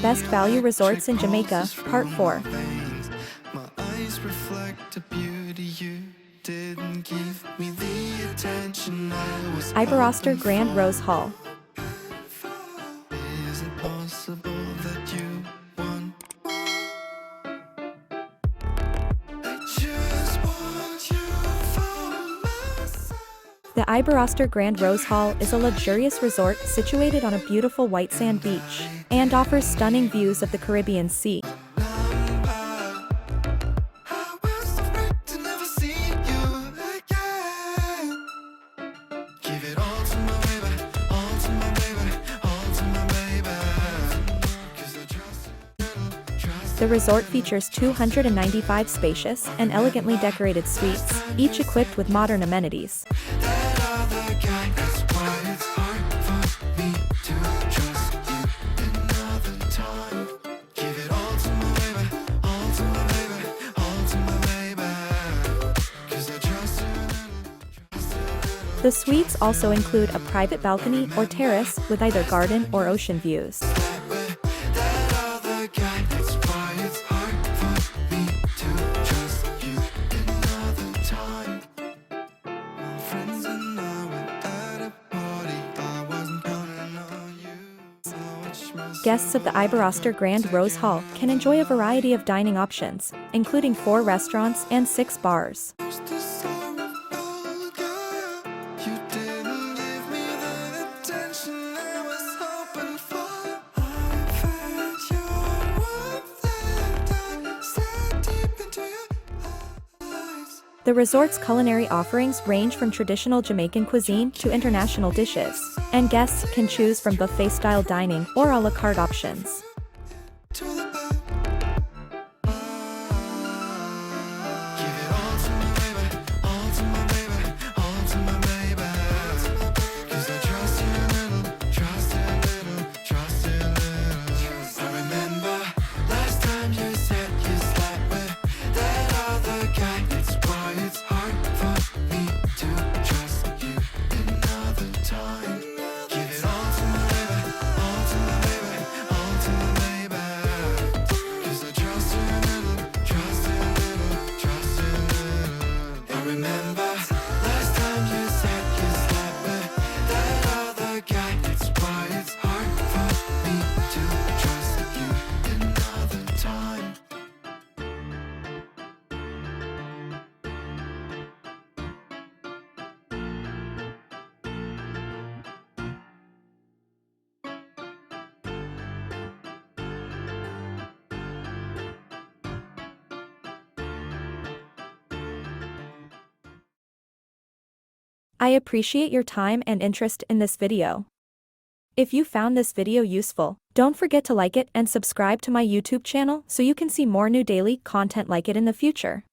Best Value Resorts in Jamaica, Part 4. Iberostar Grand Rose Hall. The Iberostar Grand Rose Hall is a luxurious resort situated on a beautiful white sand beach, and offers stunning views of the Caribbean Sea. The resort features 295 spacious and elegantly decorated suites, each equipped with modern amenities. The suites also include a private balcony or terrace with either garden or ocean views. Guests of the Iberostar Grand Rose Hall can enjoy a variety of dining options, including 4 restaurants and 6 bars. The resort's culinary offerings range from traditional Jamaican cuisine to international dishes, and guests can choose from buffet-style dining or a la carte options. I appreciate your time and interest in this video. If you found this video useful, don't forget to like it and subscribe to my YouTube channel so you can see more new daily content like it in the future.